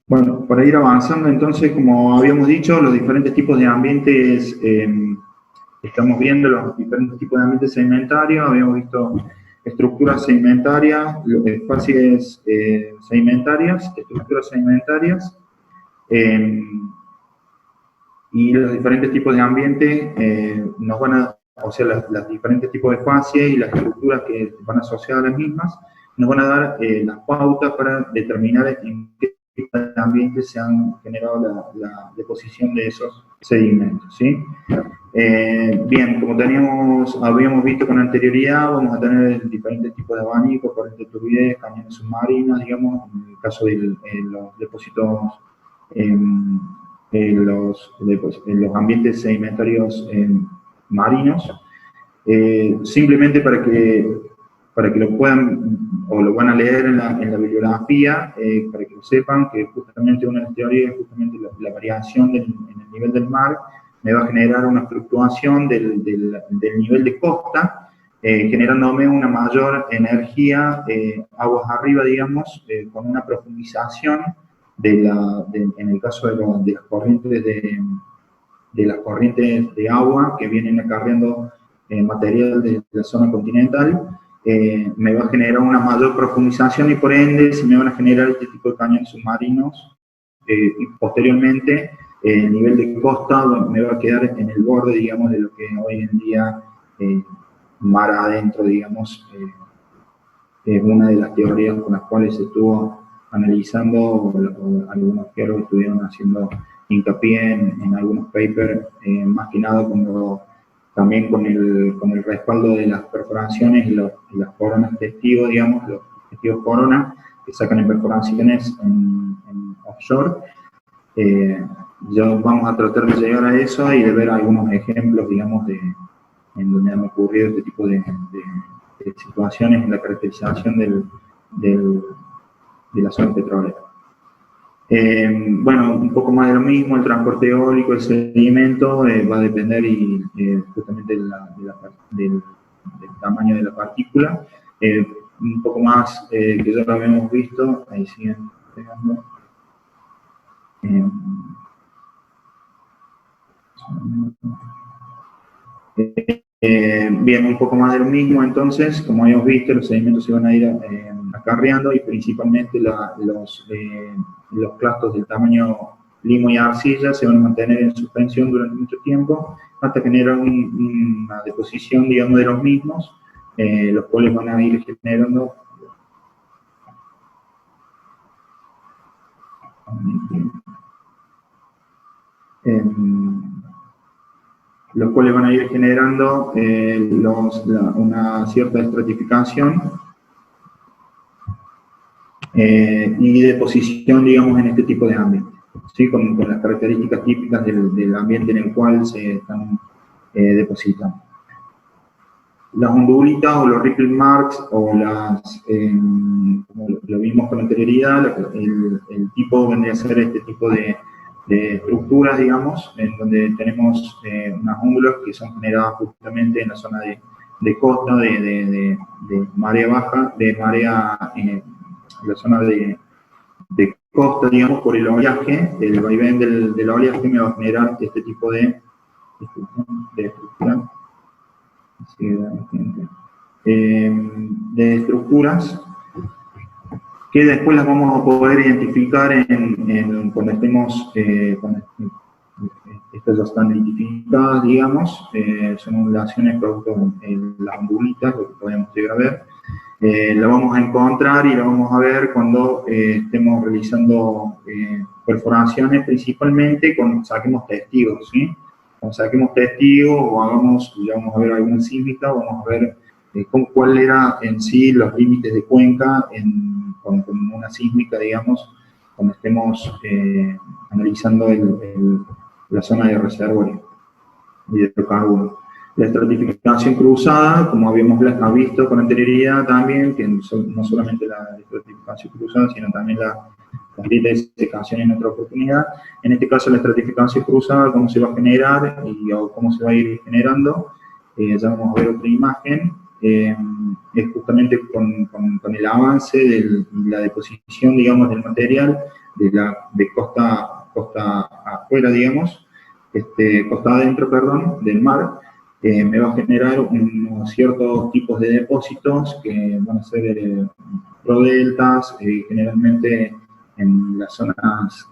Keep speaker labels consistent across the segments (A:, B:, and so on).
A: Bueno, para ir avanzando, entonces, como habíamos dicho, los diferentes tipos de ambientes, estamos viendo los diferentes tipos de ambientes sedimentarios, habíamos visto estructuras sedimentarias, fases sedimentarias, estructuras sedimentarias, eh, y los diferentes tipos de ambientes nos van a, o sea, las diferentes tipos de fases y las estructuras que van asociadas a las mismas, nos van a dar las pautas para determinar en qué tipo de ambientes se han generado la deposición de esos sedimentos, ¿sí? Bien, como habíamos visto con anterioridad, vamos a tener diferentes tipos de abanicos, corrientes de turbidez, cañones submarinas, digamos, en el caso de los depósitos, en los ambientes sedimentarios marinos, simplemente para que lo puedan o lo van a leer en la bibliografía, para que lo sepan, que justamente una de las teorías es justamente la variación en el nivel del mar me va a generar una fluctuación del nivel de costa, generándome una mayor energía aguas arriba, digamos, con una profundización en el caso de las corrientes de las corrientes de agua que vienen acarreando material de la zona continental, me va a generar una mayor profundización y por ende se me van a generar este tipo de cañones submarinos y posteriormente el nivel de costa me va a quedar en el borde, digamos, de lo que hoy en día mar adentro, digamos, es una de las teorías con las cuales se estuvo analizando, o algunos geólogos estuvieron haciendo hincapié en algunos papers, más que nada también con el respaldo de las perforaciones y las coronas testigos, digamos, los testigos corona, que sacan en perforaciones en offshore. Ya vamos a tratar de llegar a eso y de ver algunos ejemplos, digamos, en donde han ocurrido este tipo de situaciones en la caracterización de la zona petrolera. Bueno, un poco más de lo mismo, el transporte eólico, el sedimento, va a depender justamente del tamaño de la partícula. Un poco más que ya lo habíamos visto, ahí siguen pegando. Bien, un poco más de lo mismo, entonces, como habíamos visto, los sedimentos se van a ir acarreando y principalmente los clastos del tamaño limo y arcilla se van a mantener en suspensión durante mucho tiempo hasta generar una deposición, digamos, de los mismos, los cuales van a ir generando los cuales van a ir generando una cierta estratificación y deposición, digamos, en este tipo de ambiente, ¿sí? Con las características típicas del ambiente en el cual se están depositando. Las ondulitas o los ripple marks o como lo vimos con anterioridad, el tipo vendría a ser este tipo de estructuras, digamos, en donde tenemos unas ondulas que son generadas justamente en la zona de costa, de marea baja, de marea, la zona de costa, digamos, por el oleaje, el vaivén del oleaje me va a generar este tipo de estructura. De estructuras que después las vamos a poder identificar cuando estemos, cuando estas ya están identificadas, digamos, son ondulaciones producto de las ondulitas, lo que podemos llegar a ver. La vamos a encontrar y la vamos a ver cuando estemos realizando perforaciones, principalmente cuando saquemos testigos, ¿sí? Cuando saquemos testigos o ya vamos a ver alguna sísmica, vamos a ver cuál era en sí los límites de cuenca con una sísmica, digamos, cuando estemos analizando la zona de reservorio de hidrocarburos. La estratificación cruzada, como habíamos visto con anterioridad también, que no solamente la estratificación cruzada, sino también la grietas de secación en otra oportunidad. En este caso, la estratificación cruzada, cómo se va a generar o cómo se va a ir generando. Ya vamos a ver otra imagen. Es justamente con el avance de la deposición, digamos, del material, de costa afuera, digamos, costa adentro, perdón, del mar, me va a generar unos ciertos tipos de depósitos que van a ser prodeltas, generalmente en las zonas,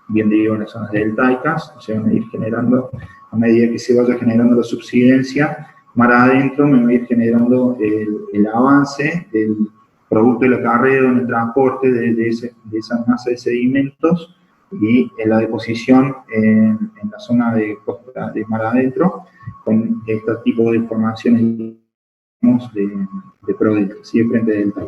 A: bien digo, en las zonas deltaicas, se van a ir generando, a medida que se vaya generando la subsidencia, mar adentro me va a ir generando el avance del producto del acarreo en el transporte de esa masa de sedimentos y en la deposición en la zona de costa de mar adentro con este tipo de formaciones de prodelta, ¿sí? De frente delta.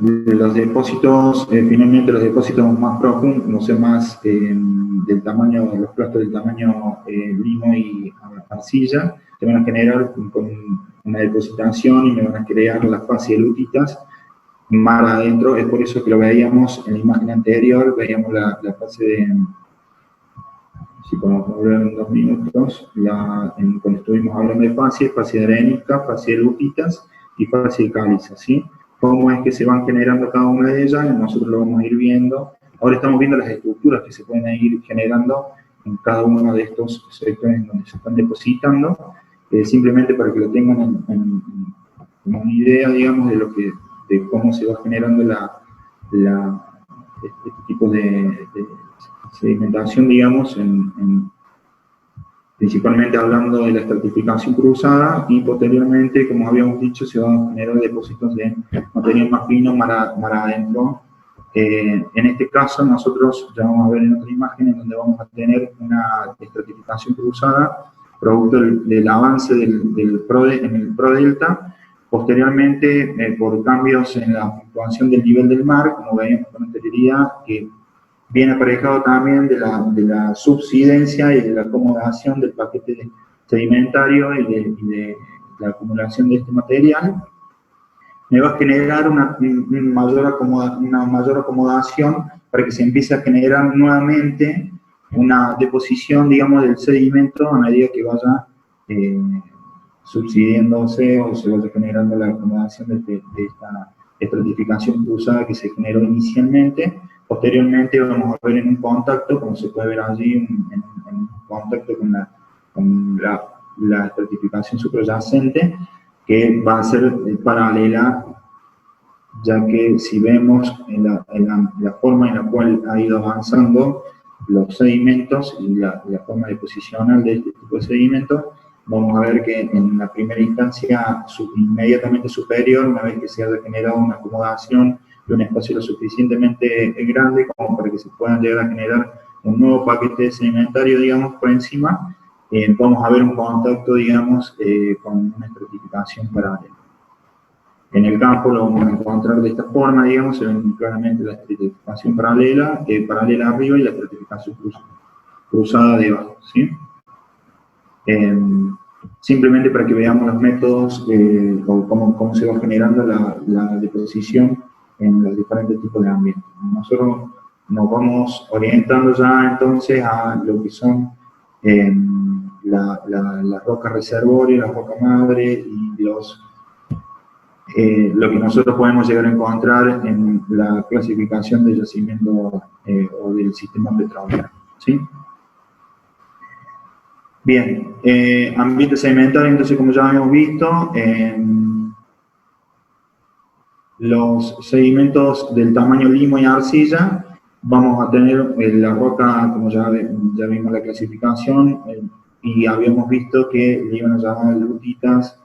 A: Los depósitos, finalmente los depósitos más profundos, no sé, más del tamaño, los plásticos del tamaño limo y arcilla, se van a generar con una depositación y me van a crear las fases lutitas mar adentro. Es por eso que lo veíamos en la imagen anterior, veíamos la fase de, si podemos volver en 2 minutos, cuando estuvimos hablando de fase de arenisca, fase de lutitas y fase de caliza, ¿sí? Cómo es que se van generando cada una de ellas, nosotros lo vamos a ir viendo. Ahora estamos viendo las estructuras que se pueden ir generando en cada uno de estos sectores donde se están depositando, simplemente para que lo tengan como una idea, digamos, de cómo se va generando este tipo de sedimentación, digamos, principalmente hablando de la estratificación cruzada, y posteriormente, como habíamos dicho, se van a generar depósitos de material más fino mar adentro. En este caso, nosotros ya vamos a ver en otra imagen en donde vamos a tener una estratificación cruzada, producto del avance en el prodelta. Posteriormente, por cambios en la fluctuación del nivel del mar, como veíamos con anterioridad, que viene aparejado también de la subsidencia y de la acomodación del paquete sedimentario y de la acumulación de este material, me va a generar una mayor acomodación para que se empiece a generar nuevamente una deposición, digamos, del sedimento a medida que vaya subsidiándose o se vaya generando la acomodación de esta estratificación cruzada que se generó inicialmente. Posteriormente vamos a ver en un contacto, como se puede ver allí, en un contacto con la estratificación subyacente, que va a ser paralela, ya que si vemos en la forma en la cual ha ido avanzando los sedimentos y la forma deposicional de este tipo de sedimentos, vamos a ver que en la primera instancia inmediatamente superior, una vez que se haya generado una acomodación de un espacio lo suficientemente grande como para que se puedan llegar a generar un nuevo paquete sedimentario, digamos, por encima, vamos a ver un contacto, digamos, con una estratificación paralela. En el campo lo vamos a encontrar de esta forma, digamos, se ven claramente la estratificación paralela arriba y la estratificación cruzada debajo, ¿sí? Simplemente para que veamos los métodos o cómo se va generando la deposición en los diferentes tipos de ambientes. Nosotros nos vamos orientando ya entonces a lo que son las rocas reservorias, las rocas madre y lo que nosotros podemos llegar a encontrar en la clasificación del yacimiento o del sistema petrolero, ¿sí? Bien, ambiente sedimentario, entonces, como ya habíamos visto, los sedimentos del tamaño limo y arcilla, vamos a tener la roca, como ya vimos la clasificación, y habíamos visto que le iban a llamar lutitas,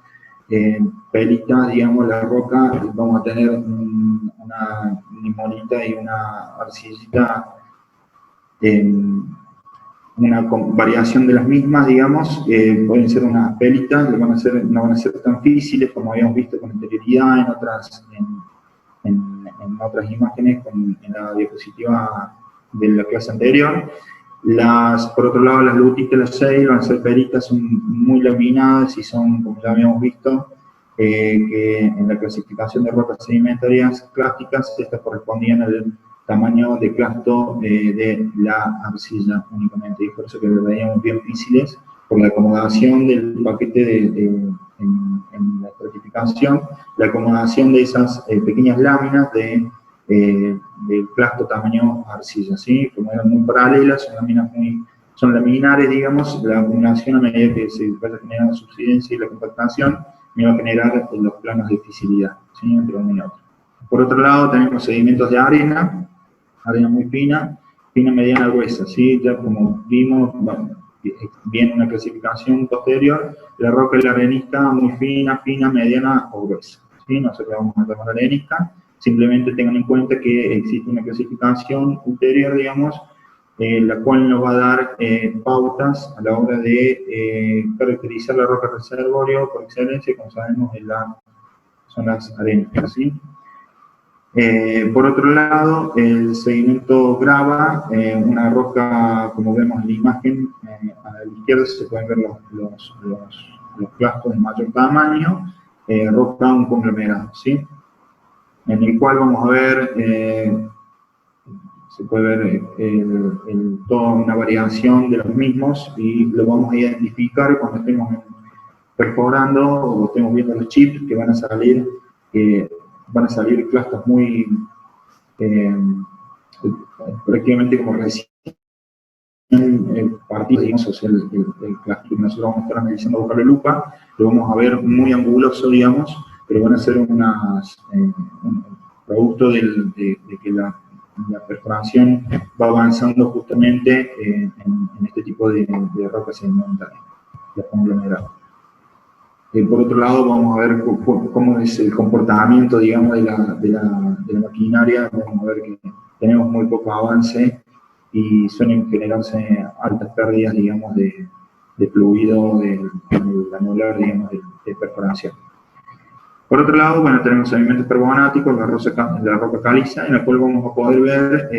A: pelitas, digamos, la roca, vamos a tener una limonita y una arcillita, una variación de las mismas, digamos, pueden ser unas pelitas, no van a ser tan difíciles como habíamos visto con anterioridad en otras imágenes, en la diapositiva de la clase anterior. Por otro lado, las lutitas y las 6 van a ser pelitas, son muy laminadas y son, como ya habíamos visto, que en la clasificación de rocas sedimentarias clásticas, estas correspondían al tamaño de clasto de la arcilla únicamente, y por eso que lo veíamos bien difíciles, por la acomodación del paquete en la estratificación, la acomodación de esas pequeñas láminas de plasto tamaño arcilla, ¿sí? Como eran muy paralelas, son laminares, digamos, la acumulación a medida que se vaya generando subsidencia y la compactación, me va a generar los planos de fisibilidad, ¿sí? Entre uno y otro. Por otro lado, tenemos sedimentos de arena muy fina, mediana, gruesa, ¿sí? Ya como vimos, bueno, viene una clasificación posterior, la roca y la arenisca muy fina, mediana o gruesa, ¿sí? Nosotros vamos a tomar arenisca, simplemente tengan en cuenta que existe una clasificación ulterior, digamos, la cual nos va a dar pautas a la hora de caracterizar la roca reservorio por excelencia, como sabemos, son las areniscas, ¿sí? Por otro lado, el sedimento grava, una roca, como vemos en la imagen, a la izquierda se pueden ver los plastos de mayor tamaño, roca un conglomerado, ¿sí? En el cual vamos a ver, se puede ver toda una variación de los mismos y lo vamos a identificar cuando estemos perforando o estemos viendo los chips que van a salir clastos muy prácticamente como recién partidos, digamos, o sea, el cluster que nosotros vamos a estar analizando bajo la lupa, lo vamos a ver muy anguloso, digamos, pero van a ser un producto de que la perforación va avanzando justamente en este tipo de rocas sedimentarias, los conglomerados. Por otro lado, vamos a ver cómo es el comportamiento, digamos, de la maquinaria. Vamos a ver que tenemos muy poco avance y suelen generarse altas pérdidas, digamos, de fluido del anular, digamos, de perforación. Por otro lado, bueno, tenemos sedimentos carbonáticos, la roca caliza, en la cual vamos a poder ver,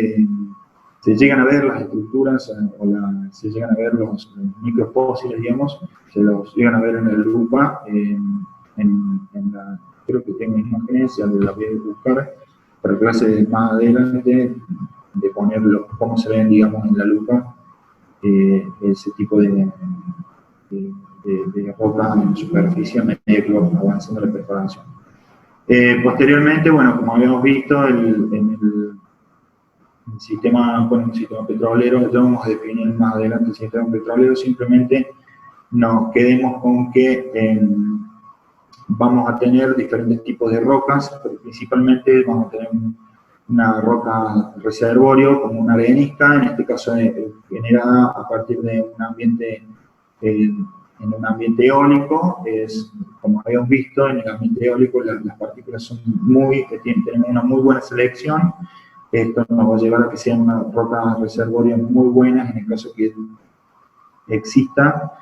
A: se llegan a ver las estructuras, se llegan a ver los microfósiles, digamos, se los llegan a ver en la lupa, creo que tengo imágenes, ya las voy a buscar, para clase más adelante, de ponerlo, cómo se ven, digamos, en la lupa, ese tipo de roca en superficie a medida que va avanzando la perforación. Posteriormente, bueno, como habíamos visto, en el sistema petrolero, ya vamos a definir más adelante el sistema petrolero, simplemente nos quedemos con que vamos a tener diferentes tipos de rocas, pero principalmente vamos a tener una roca reservorio como una arenisca, en este caso generada a partir de un ambiente, en un ambiente eólico. Como habíamos visto, en el ambiente eólico las partículas son tenemos una muy buena selección. Esto nos va a llevar a que sean unas rocas reservorias muy buenas en el caso que exista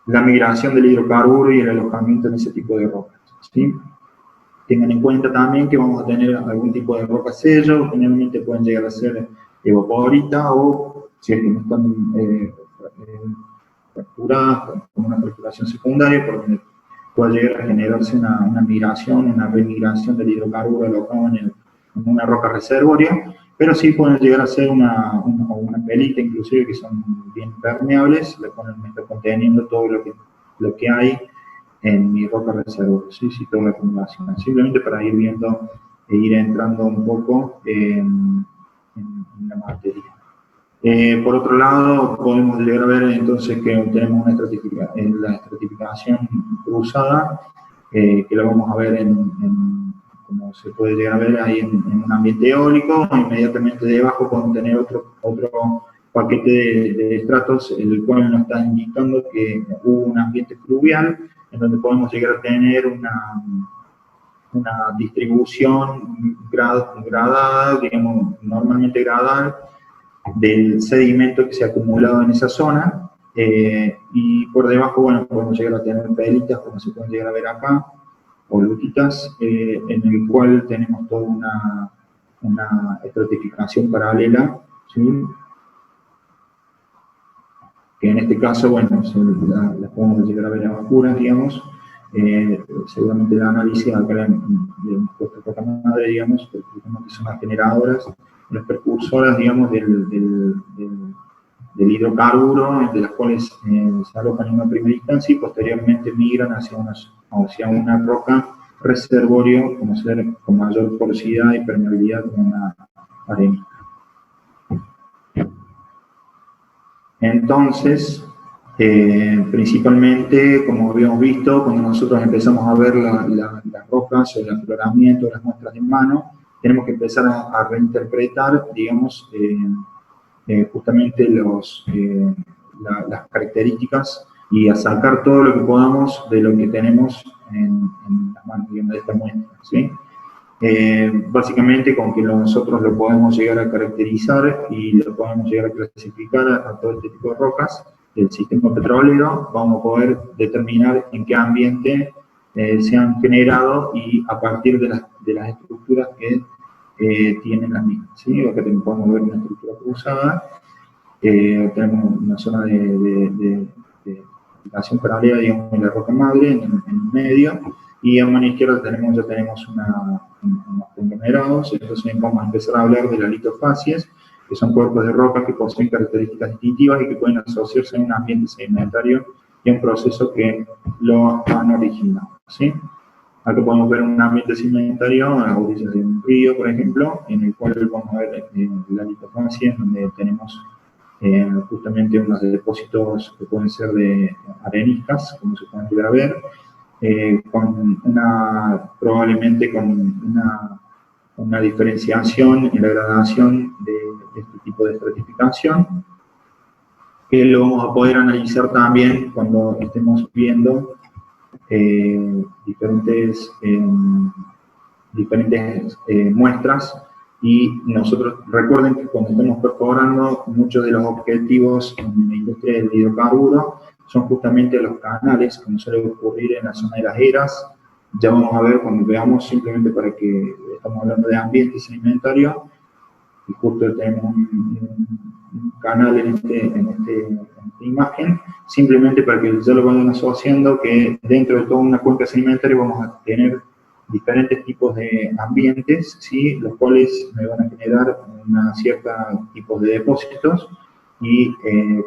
A: la migración del hidrocarburo y el alojamiento en ese tipo de rocas, ¿sí? Tengan en cuenta también que vamos a tener algún tipo de roca sello, generalmente pueden llegar a ser evaporita o, si es que no están fracturadas, con una fracturación secundaria, por donde puede llegar a generarse una migración, una remigración del hidrocarburo alojado en una roca reservoria, pero sí pueden llegar a ser una pelita, inclusive, que son bien permeables, la cual me está conteniendo todo lo que hay en mi roca reservoria, ¿sí? Toda la acumulación, simplemente para ir viendo e ir entrando un poco en la materia. Por otro lado, podemos llegar a ver entonces que tenemos la estratificación cruzada, que la vamos a ver como se puede llegar a ver ahí en un ambiente eólico. Inmediatamente debajo podemos tener otro paquete de estratos, el cual nos está indicando que hubo un ambiente fluvial, en donde podemos llegar a tener una distribución gradada, digamos, normalmente gradal, del sedimento que se ha acumulado en esa zona, y por debajo, bueno, podemos llegar a tener pelitas, como se pueden llegar a ver acá, o lutitas, en el cual tenemos toda una estratificación paralela, ¿sí? Que en este caso, bueno, las podemos llegar a ver a oscuras, digamos. Seguramente el análisis acá le hemos puesto poca madre, digamos, porque son las generadoras, las precursoras, digamos, del hidrocarburo, de las cuales se alojan en una primera instancia y posteriormente migran hacia una roca reservorio, con mayor porosidad y permeabilidad como una arenisca. Entonces, principalmente, como habíamos visto, cuando nosotros empezamos a ver las rocas o el afloramiento, las muestras en mano, tenemos que empezar a reinterpretar, digamos, justamente las características y a sacar todo lo que podamos de lo que tenemos en las manos, digamos, de esta muestra, ¿sí? Básicamente con que nosotros lo podemos llegar a caracterizar y lo podemos llegar a clasificar a todo este tipo de rocas del sistema petrolero, vamos a poder determinar en qué ambiente se han generado y a partir de las estructuras que tienen las mismas, ¿sí? Acá podemos ver una estructura cruzada, tenemos una zona de aplicación paralela, digamos, en la roca madre, en el medio, y a mano izquierda ya tenemos unos conglomerados. Entonces vamos a empezar a hablar de las litofacies, que son cuerpos de roca que poseen características distintivas y que pueden asociarse en un ambiente sedimentario y a un proceso que lo han originado, ¿sí? Acá podemos ver un ambiente sedimentario a orillas de un río, por ejemplo, en el cual vamos a ver la litofacia, donde tenemos justamente unos depósitos que pueden ser de areniscas, como se pueden llegar a ver, probablemente con una diferenciación en la gradación de este tipo de estratificación, que lo vamos a poder analizar también cuando estemos viendo diferentes muestras. Y nosotros, recuerden que cuando estamos perforando, muchos de los objetivos en la industria del hidrocarburo son justamente los canales, como suele ocurrir en la zona de las eras. Ya vamos a ver cuando veamos, simplemente para que estamos hablando de ambiente sedimentario, y justo tenemos un canal en esta imagen, simplemente para que ya lo vayan asociando, que dentro de toda una cuenca sedimentaria vamos a tener diferentes tipos de ambientes, ¿sí? Los cuales me van a generar ciertos tipos de depósitos y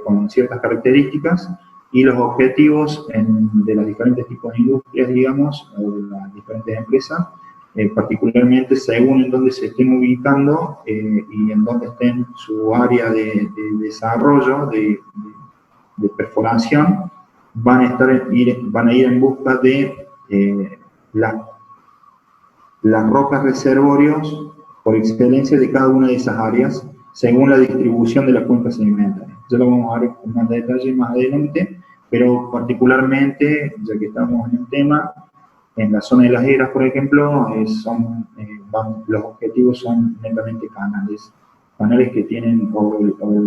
A: con ciertas características, y los objetivos de los diferentes tipos de industrias, digamos, o de las diferentes empresas, particularmente según en dónde se estén ubicando y en dónde estén su área de desarrollo, de perforación, van a ir en busca de las rocas reservorios por excelencia de cada una de esas áreas, según la distribución de la cuenca sedimentaria. Ya lo vamos a ver con más detalle más adelante, pero particularmente, ya que estamos en el tema, en la zona de las eras, por ejemplo, los objetivos son netamente canales que tienen, o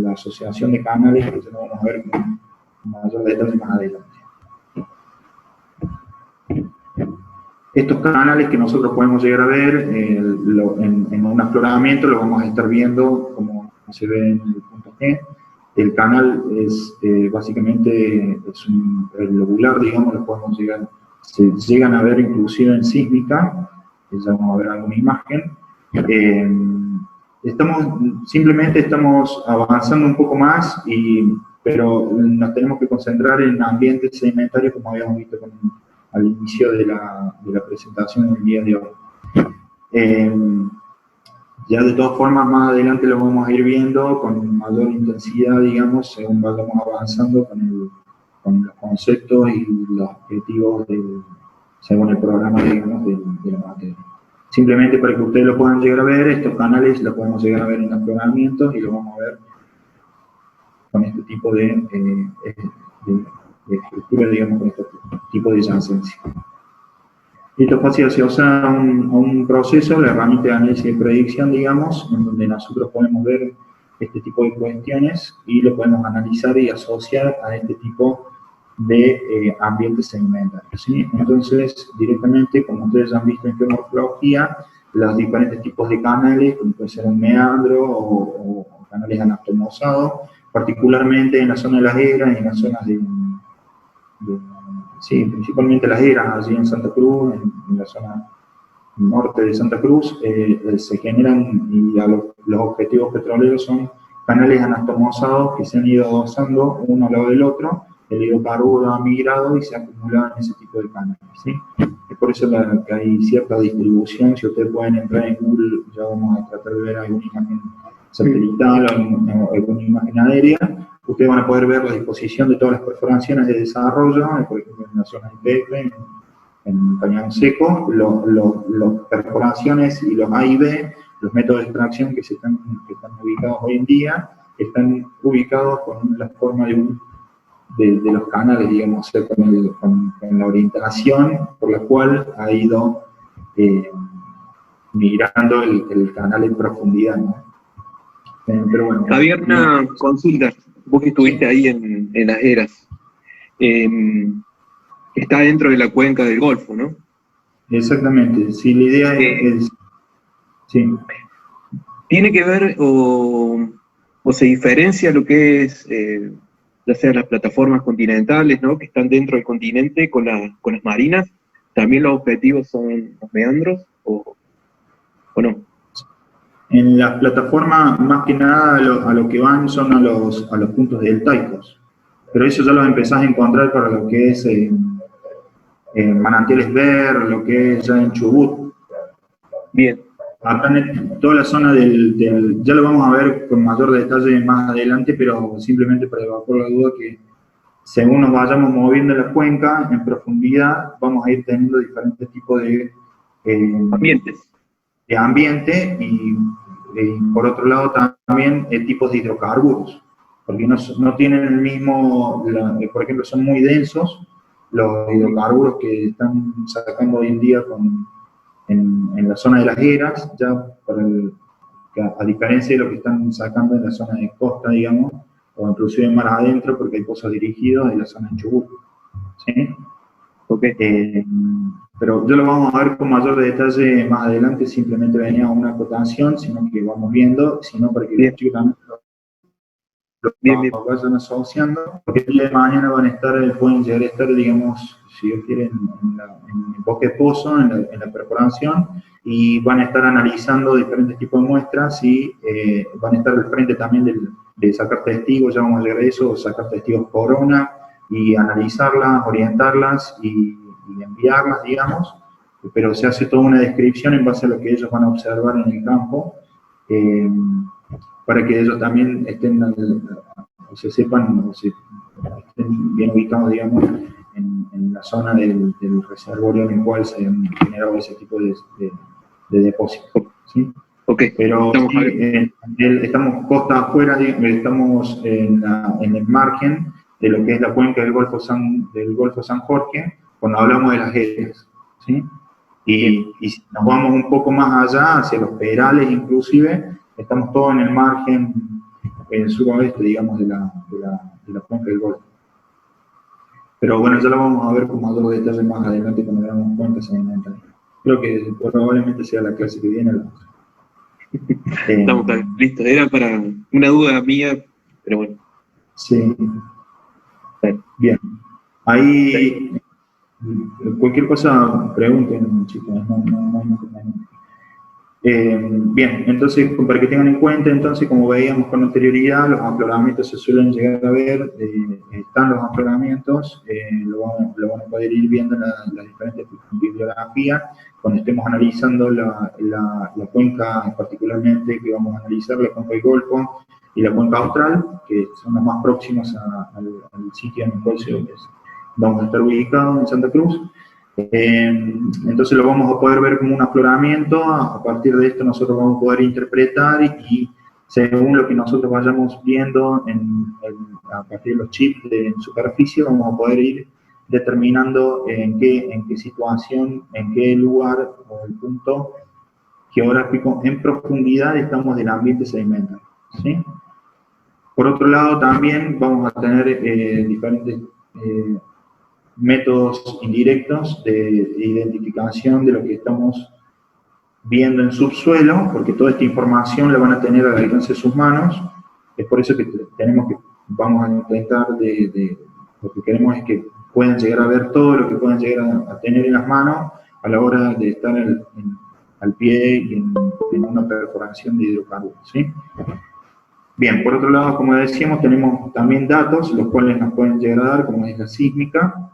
A: la asociación de canales, que ya lo vamos a ver con mayor detalle más adelante. Estos canales que nosotros podemos llegar a ver en un afloramiento, lo vamos a estar viendo como se ve en el punto G. El canal es básicamente el lobular, digamos, se llegan a ver inclusive en sísmica, ya vamos a ver alguna imagen. Simplemente estamos avanzando un poco más, pero nos tenemos que concentrar en ambientes sedimentarios, como habíamos visto al inicio de la presentación del día de hoy. Ya de todas formas, más adelante lo vamos a ir viendo con mayor intensidad, digamos, según vayamos avanzando con los conceptos y los objetivos según el programa, digamos, de la materia. Simplemente para que ustedes lo puedan llegar a ver, estos canales los podemos llegar a ver en afloramientos y lo vamos a ver con este tipo de estructura, digamos, con este tipo de yacencia. Litofasia se usa a un proceso, la herramienta de análisis y predicción, digamos, en donde nosotros podemos ver este tipo de cuestiones y lo podemos analizar y asociar a este tipo de ambientes sedimentarios, ¿sí? Entonces, directamente, como ustedes han visto en geomorfología, los diferentes tipos de canales, como puede ser un meandro o canales anastomosados, particularmente en la zona de las eras y en las zonas sí, principalmente las eras, allí en Santa Cruz, en la zona norte de Santa Cruz, se generan, y los objetivos petroleros son canales anastomosados que se han ido adosando uno al lado del otro, el hidrocarburo ha migrado y se ha acumulado en ese tipo de canales, ¿sí? Es por eso que hay cierta distribución. Si ustedes pueden entrar en Google, ya vamos a tratar de ver alguna imagen satelital o alguna imagen aérea, ustedes van a poder ver la disposición de todas las perforaciones de desarrollo, por ejemplo en la zona de Pecle, en Cañón Seco, las perforaciones y los A y B, los métodos de extracción que están ubicados hoy en día, están ubicados con la forma de los canales, digamos, o sea, con la orientación por la cual ha ido migrando el canal en profundidad, ¿no? Pero bueno,
B: Javier, una consulta. Vos que estuviste ahí en Las Heras. Está dentro de la cuenca del Golfo, ¿no?
A: Exactamente. Sí, la idea es sí.
B: ¿Tiene que ver o se diferencia lo que es, ya sea las plataformas continentales, ¿no?, que están dentro del continente con las marinas? ¿También los objetivos son los meandros o no?
A: En las plataformas, más que nada, a lo que van son a los puntos deltaicos. Pero eso ya los empezás a encontrar para lo que es Manantiales Ver, lo que es ya en Chubut.
B: Bien.
A: Acá en toda la zona ya lo vamos a ver con mayor detalle más adelante, pero simplemente para evacuar la duda que según nos vayamos moviendo en la cuenca, en profundidad, vamos a ir teniendo diferentes tipos de ambiente y por otro lado también tipos de hidrocarburos, porque no tienen el mismo, por ejemplo, son muy densos los hidrocarburos que están sacando hoy en día en la zona de Las Heras, ya a diferencia de lo que están sacando en la zona de costa, digamos, o inclusive más adentro, porque hay pozos dirigidos en la zona de Chubut, ¿sí?
B: Okay.
A: Pero ya lo vamos a ver con mayor detalle más adelante, simplemente venía una acotación, sino que vamos viendo, sino para que los chicos también lo vayan asociando, porque el día de mañana pueden llegar a estar, digamos, si Dios quiere, en el bosque pozo, en la perforación, y van a estar analizando diferentes tipos de muestras y van a estar al frente también de sacar testigos, ya vamos a llegar a eso, sacar testigos corona, y analizarlas, orientarlas y enviarlas, digamos, pero se hace toda una descripción en base a lo que ellos van a observar en el campo, para que ellos también estén, o se sepan, o estén bien ubicados, digamos, en la zona del reservorio en el cual se han generado ese tipo de depósitos, ¿sí?
B: Okay.
A: Pero sí, estamos costa afuera, estamos en el margen de lo que es la cuenca del Golfo San Jorge, cuando hablamos de Las Heras, ¿sí? Y si nos vamos un poco más allá, hacia los Perales inclusive, estamos todos en el margen, en el suroeste, digamos, de la cuenca del Golfo. Pero bueno, ya lo vamos a ver con mayor detalle más adelante cuando veamos cuencas sedimentarias. Creo que probablemente sea la clase que viene.
B: Estamos listos, era para una duda mía, pero bueno.
A: Sí. Bien. Ahí, cualquier cosa, pregunten, chicos, bien, entonces, para que tengan en cuenta, entonces, como veíamos con anterioridad, los afloramientos se suelen llegar a ver, están los afloramientos, lo van a poder ir viendo en las diferentes bibliografías, cuando estemos analizando la cuenca, particularmente, que vamos a analizar, la cuenca del Golfo y la cuenca austral, que son las más próximas al sitio en el cual vamos a estar ubicados, en Santa Cruz. Entonces lo vamos a poder ver como un afloramiento. A partir de esto nosotros vamos a poder interpretar y según lo que nosotros vayamos viendo a partir de los chips de superficie, vamos a poder ir determinando en qué situación, en qué lugar o el punto geográfico en profundidad estamos del ambiente sedimentario, ¿sí? Por otro lado, también vamos a tener diferentes métodos indirectos de identificación de lo que estamos viendo en subsuelo, porque toda esta información la van a tener al alcance de sus manos. Es por eso que vamos a intentar, lo que queremos es que puedan llegar a ver todo lo que puedan llegar a tener en las manos a la hora de estar al pie y en una perforación de hidrocarburos, ¿sí? Bien, por otro lado, como decíamos, tenemos también datos, los cuales nos pueden llegar a dar, como es la sísmica.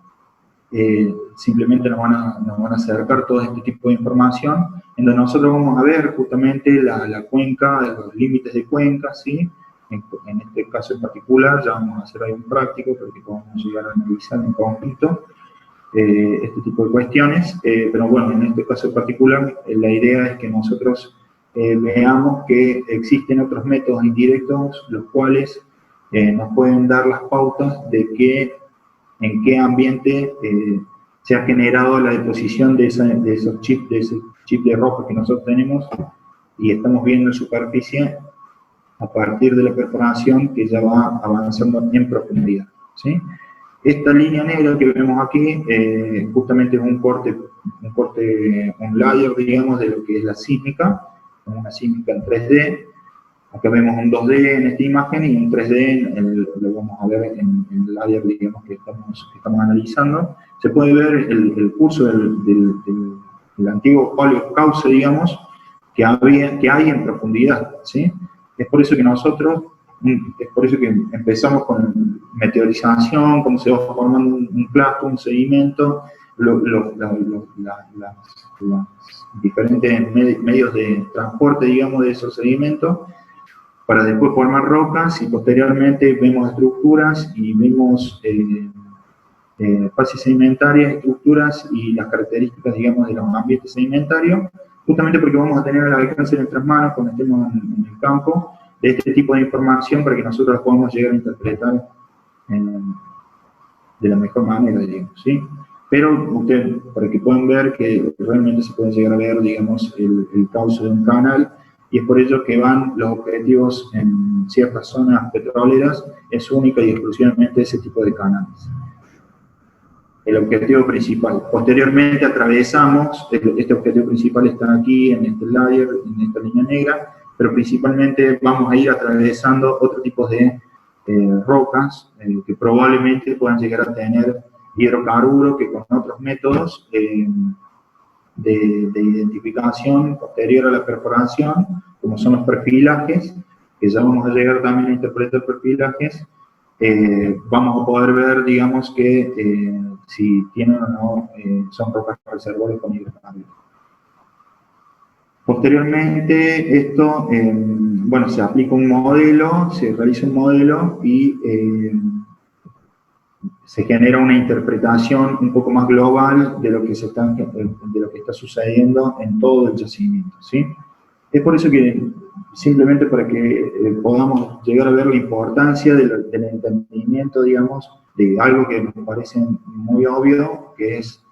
A: Simplemente nos van a acercar todo este tipo de información, en donde nosotros vamos a ver justamente la cuenca, los límites de cuenca, ¿sí? En este caso en particular, ya vamos a hacer ahí un práctico, porque podemos llegar a analizar en conjunto este tipo de cuestiones, pero bueno, en este caso en particular, la idea es que nosotros veamos que existen otros métodos indirectos, los cuales nos pueden dar las pautas de en qué ambiente se ha generado la deposición de esos chips, de ese chip de roca que nosotros tenemos y estamos viendo en superficie a partir de la perforación que ya va avanzando en profundidad, ¿sí? Esta línea negra que vemos aquí justamente es un layer, digamos, de lo que es la sísmica, una sísmica en 3D. Acá vemos un 2D en esta imagen y un 3D lo vamos a ver en el layer, digamos, que estamos analizando. Se puede ver el curso del antiguo paleocauce, digamos, que hay en profundidad, ¿sí? Es por eso que empezamos con meteorización, cómo se va formando un clasto, un sedimento, los diferentes medios de transporte, digamos, de esos sedimentos, para después formar rocas y posteriormente vemos estructuras y vemos fases sedimentarias, estructuras y las características, digamos, de los ambientes sedimentarios, justamente porque vamos a tener al alcance de nuestras manos cuando estemos en el campo de este tipo de información para que nosotros podamos llegar a interpretar de la mejor manera, digamos, ¿sí? Pero ustedes, para que puedan ver que realmente se puede llegar a ver, digamos, el cauce de un canal, y es por ello que van los objetivos en ciertas zonas petroleras, es única y exclusivamente ese tipo de canales. El objetivo principal. Posteriormente atravesamos, este objetivo principal está aquí en este layer, en esta línea negra, pero principalmente vamos a ir atravesando otro tipo de rocas que probablemente puedan llegar a tener hidrocarburos que con otros métodos de identificación posterior a la perforación, como son los perfilajes, que ya vamos a llegar también a interpretar perfilajes, vamos a poder ver, digamos, que si tienen o no, son rocas reservorias con hidrocarburos. Posteriormente, esto, bueno, se aplica un modelo, se realiza un modelo y se genera una interpretación un poco más global de lo que está sucediendo en todo el yacimiento, ¿sí? Es por eso que, simplemente para que podamos llegar a ver la importancia del entendimiento, digamos, de algo que nos parece muy obvio, que es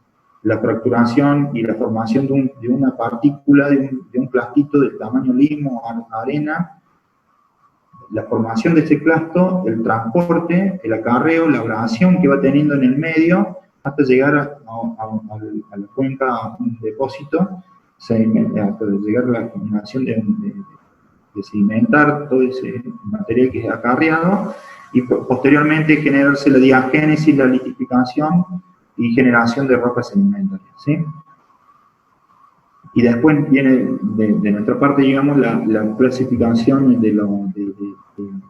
A: la fracturación y la formación de una partícula, de un plastito del tamaño limo, arena, la formación de este clasto, el transporte, el acarreo, la abrasión que va teniendo en el medio, hasta llegar a la cuenca, a un depósito, hasta llegar a la combinación de sedimentar todo ese material que es acarreado, y posteriormente generarse la diagénesis, la litificación y generación de rocas sedimentarias, ¿sí? Y después viene de nuestra parte, digamos, la clasificación de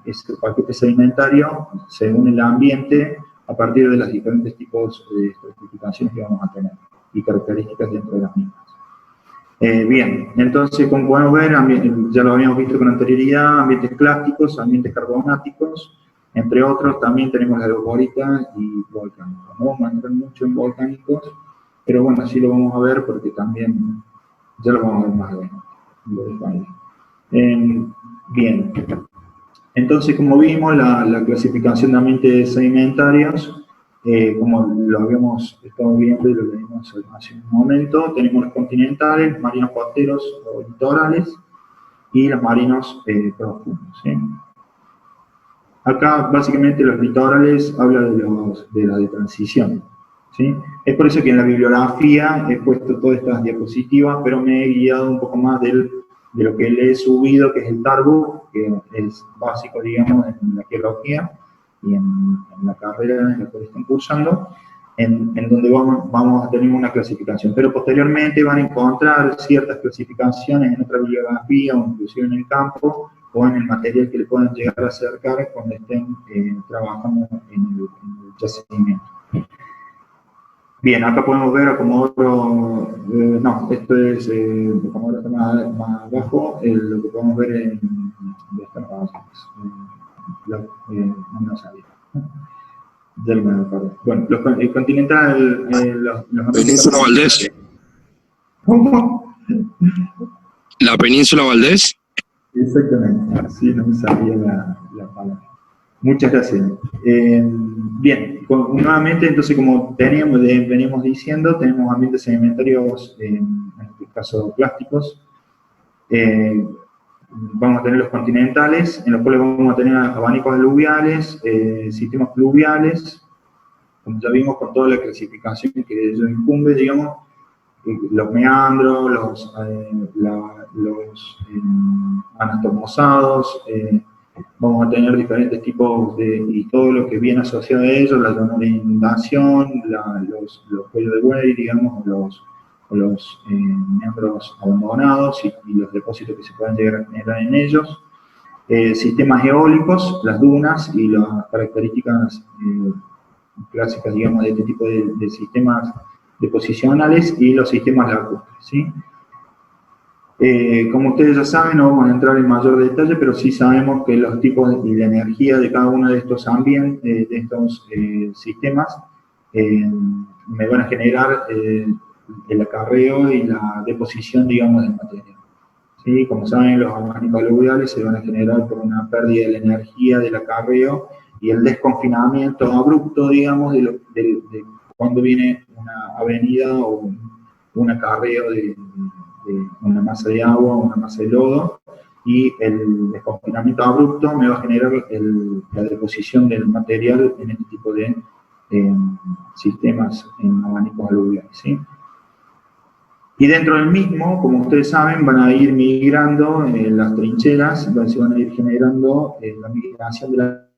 A: ese paquete sedimentario según el ambiente, a partir de los diferentes tipos de estratificaciones que vamos a tener y características dentro de las mismas. Bien, entonces, como podemos ver, ya lo habíamos visto con anterioridad, ambientes clásticos, ambientes carbonáticos, entre otros. También tenemos la geoborita y volcánicos. No vamos a entrar mucho en volcánicos, pero bueno, así lo vamos a ver porque también ya lo vamos a ver más adelante. Bien, entonces, como vimos, la clasificación de ambientes sedimentarios, como lo habíamos estado viendo y lo leímos hace un momento, tenemos los continentales, los marinos costeros o litorales y los marinos profundos, ¿sí? Acá, básicamente, los litorales habla de la de transición, ¿sí? Es por eso que en la bibliografía he puesto todas estas diapositivas, pero me he guiado un poco más de lo que le he subido, que es el Darbook, que es básico, digamos, en la geología y en la carrera en la que están cursando, en donde vamos a tener una clasificación. Pero posteriormente van a encontrar ciertas clasificaciones en otra bibliografía o inclusive en el campo, o en el material que le puedan llegar a acercar cuando estén trabajando en el yacimiento. Bien, acá podemos ver a Comodoro, no, esto es Comodoro está más abajo, lo que podemos ver en no me lo sabía. Ya me acuerdo. Bueno, el Continental, los
C: Península Valdés.
A: ¿Cómo?
C: La Península Valdés.
A: Exactamente, sí, no me sabía la palabra. Muchas gracias. Bien, nuevamente, entonces, como veníamos diciendo, tenemos ambientes sedimentarios, en este caso plásticos. Vamos a tener los continentales, en los cuales vamos a tener abanicos aluviales, sistemas pluviales, como ya vimos con toda la clasificación que ello incumbe, digamos, los meandros, los anastomosados, vamos a tener diferentes tipos y todo lo que viene asociado a ellos, la zona de inundación, los cuellos de buey, digamos, los meandros abandonados y los depósitos que se pueden llegar a generar en ellos. Sistemas eólicos, las dunas y las características clásicas, digamos, de este tipo de sistemas deposicionales y los sistemas lacustres, ¿sí? Como ustedes ya saben, no vamos a entrar en mayor detalle, pero sí sabemos que los tipos y la energía de cada uno de estos ambientes, de estos sistemas, me van a generar el acarreo y la deposición, digamos, del material. ¿Sí? Como saben, los abanicos aluviales se van a generar por una pérdida de la energía del acarreo y el desconfinamiento abrupto, digamos, de cuando viene una avenida o un acarreo de una masa de agua o una masa de lodo, y el desconfinamiento abrupto me va a generar la deposición del material en este tipo de sistemas en abanicos aluviales, ¿sí? Y dentro del mismo, como ustedes saben, van a ir migrando las trincheras, se van a ir generando la migración de la